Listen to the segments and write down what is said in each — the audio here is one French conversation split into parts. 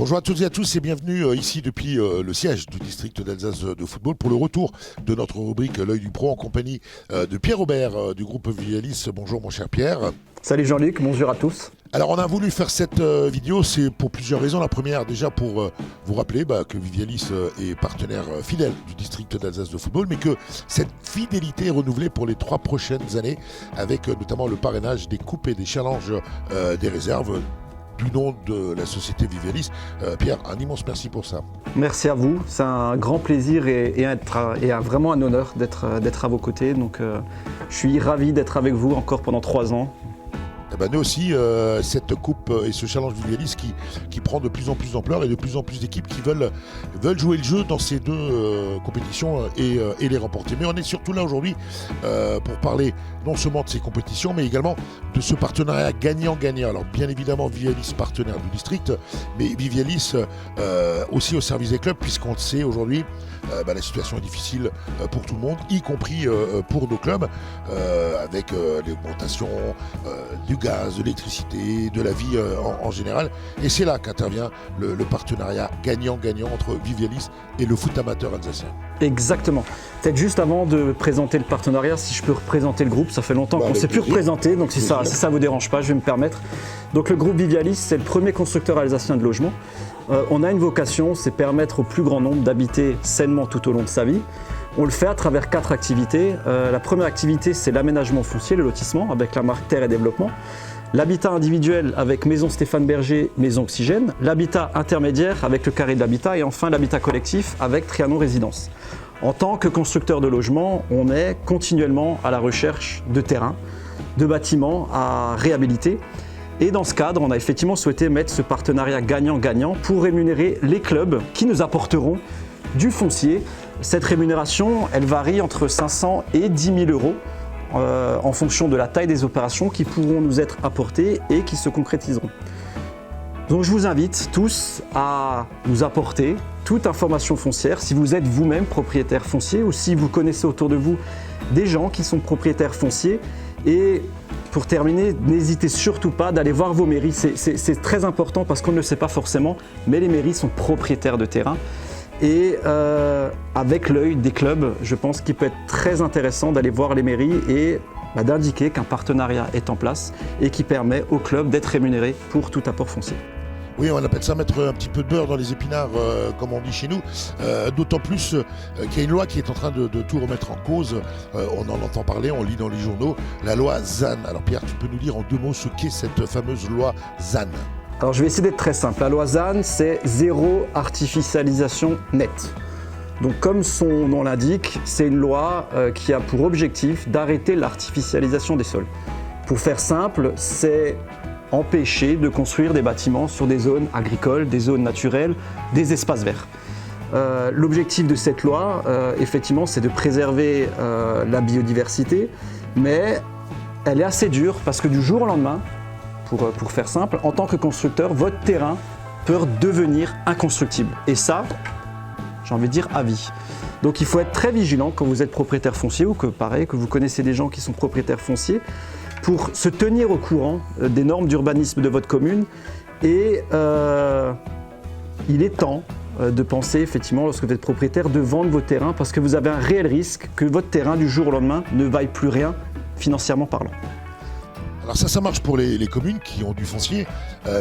Bonjour à toutes et à tous et bienvenue ici depuis le siège du district d'Alsace de football pour le retour de notre rubrique L'œil du pro en compagnie de Pierre Aubert du groupe Vivialis. Bonjour mon cher Pierre. Salut Jean-Luc, bonjour à tous. Alors on a voulu faire cette vidéo, c'est pour plusieurs raisons. La première déjà pour vous rappeler que Vivialis est partenaire fidèle du district d'Alsace de football, mais que cette fidélité est renouvelée pour les 3 prochaines années avec notamment le parrainage des coupes et des challenges des réserves. Du nom de la société Vivialis. Pierre, un immense merci pour ça. Merci à vous, c'est un grand plaisir et vraiment un honneur d'être à vos côtés. Donc, je suis ravi d'être avec vous encore pendant 3 ans. Nous aussi, cette coupe et ce challenge Vivialis qui prend de plus en plus d'ampleur et de plus en plus d'équipes qui veulent jouer le jeu dans ces deux compétitions et les remporter. Mais on est surtout là aujourd'hui pour parler non seulement de ces compétitions, mais également de ce partenariat gagnant-gagnant. Alors bien évidemment, Vivialis partenaire du district, mais Vivialis aussi au service des clubs, puisqu'on le sait aujourd'hui, la situation est difficile pour tout le monde, y compris pour nos clubs, avec l'augmentation du gaz, de l'électricité, de la vie en général. Et c'est là qu'intervient le partenariat gagnant-gagnant entre Vivialis et le foot amateur alsacien. Exactement. Peut-être juste avant de présenter le partenariat, si je peux représenter le groupe, ça fait longtemps qu'on ne s'est plus représenté, donc si ça vous dérange pas, je vais me permettre. Donc le groupe Vivialis, c'est le premier constructeur alsacien de logements. On a une vocation, c'est permettre au plus grand nombre d'habiter sainement tout au long de sa vie. On le fait à travers 4 activités. La première activité, c'est l'aménagement foncier, le lotissement, avec la marque Terre et Développement. L'habitat individuel avec Maison Stéphane Berger, Maison Oxygène. L'habitat intermédiaire avec le Carré de l'Habitat. Et enfin, l'habitat collectif avec Trianon Résidence. En tant que constructeur de logements, on est continuellement à la recherche de terrains, de bâtiments à réhabiliter. Et dans ce cadre, on a effectivement souhaité mettre ce partenariat gagnant-gagnant pour rémunérer les clubs qui nous apporteront du foncier. Cette rémunération, elle varie entre 500 et 10 000 euros en fonction de la taille des opérations qui pourront nous être apportées et qui se concrétiseront. Donc je vous invite tous à nous apporter toute information foncière si vous êtes vous-même propriétaire foncier ou si vous connaissez autour de vous des gens qui sont propriétaires fonciers. Et pour terminer, n'hésitez surtout pas d'aller voir vos mairies. C'est très important parce qu'on ne le sait pas forcément, mais les mairies sont propriétaires de terrain. Et avec l'œil des clubs, je pense qu'il peut être très intéressant d'aller voir les mairies et d'indiquer qu'un partenariat est en place et qui permet aux clubs d'être rémunérés pour tout apport foncier. Oui, on appelle ça mettre un petit peu de beurre dans les épinards, comme on dit chez nous. D'autant plus qu'il y a une loi qui est en train de tout remettre en cause. On en entend parler, on lit dans les journaux, la loi ZAN. Alors Pierre, tu peux nous dire en 2 mots ce qu'est cette fameuse loi ZAN ? Alors je vais essayer d'être très simple. La loi ZAN, c'est zéro artificialisation nette. Donc comme son nom l'indique, c'est une loi qui a pour objectif d'arrêter l'artificialisation des sols. Pour faire simple, c'est empêcher de construire des bâtiments sur des zones agricoles, des zones naturelles, des espaces verts. L'objectif de cette loi, effectivement, c'est de préserver la biodiversité, mais elle est assez dure parce que du jour au lendemain, pour faire simple, en tant que constructeur, votre terrain peut devenir inconstructible. Et ça, j'ai envie de dire à vie. Donc il faut être très vigilant quand vous êtes propriétaire foncier ou que vous connaissez des gens qui sont propriétaires fonciers pour se tenir au courant des normes d'urbanisme de votre commune. Et il est temps de penser effectivement, lorsque vous êtes propriétaire, de vendre vos terrains parce que vous avez un réel risque que votre terrain du jour au lendemain ne vaille plus rien financièrement parlant. Alors ça marche pour les communes qui ont du foncier,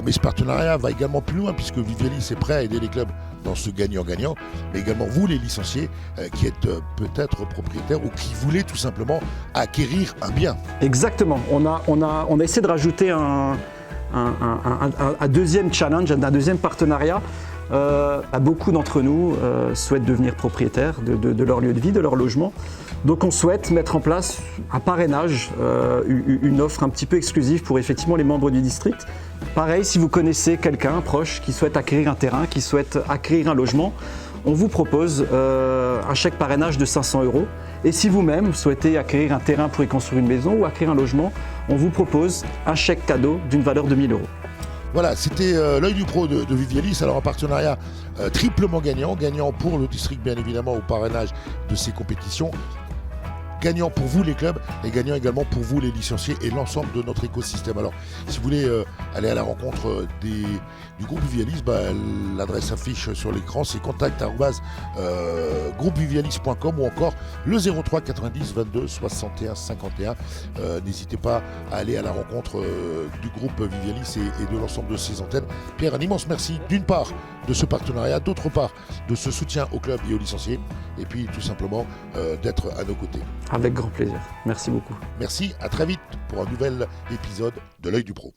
mais ce partenariat va également plus loin puisque Vivialis est prêt à aider les clubs dans ce gagnant-gagnant, mais également vous les licenciés qui êtes peut-être propriétaires ou qui voulez tout simplement acquérir un bien. Exactement, on a essayé de rajouter un deuxième challenge, un deuxième partenariat. Beaucoup d'entre nous souhaitent devenir propriétaires de leur lieu de vie, de leur logement. Donc on souhaite mettre en place un parrainage, une offre un petit peu exclusive pour effectivement les membres du district. Pareil, si vous connaissez quelqu'un proche qui souhaite acquérir un terrain, qui souhaite acquérir un logement, on vous propose un chèque parrainage de 500 €. Et si vous-même souhaitez acquérir un terrain pour y construire une maison ou acquérir un logement, on vous propose un chèque cadeau d'une valeur de 1 000 €. Voilà, c'était l'œil du pro de Vivialis. Alors un partenariat triplement gagnant pour le district bien évidemment au parrainage de ces compétitions. gagnant pour vous les clubs et gagnant également pour vous les licenciés et l'ensemble de notre écosystème. Alors si vous voulez aller à la rencontre du groupe Vivialis, l'adresse affiche sur l'écran, c'est contact@groupevivialis.com ou encore le 03 90 22 61 51. N'hésitez pas à aller à la rencontre du groupe Vivialis et de l'ensemble de ses antennes. Pierre, un immense merci d'une part de ce partenariat, d'autre part de ce soutien aux clubs et aux licenciés, et puis tout simplement d'être à nos côtés. Avec grand plaisir. Merci beaucoup. Merci, à très vite pour un nouvel épisode de l'Œil du Pro.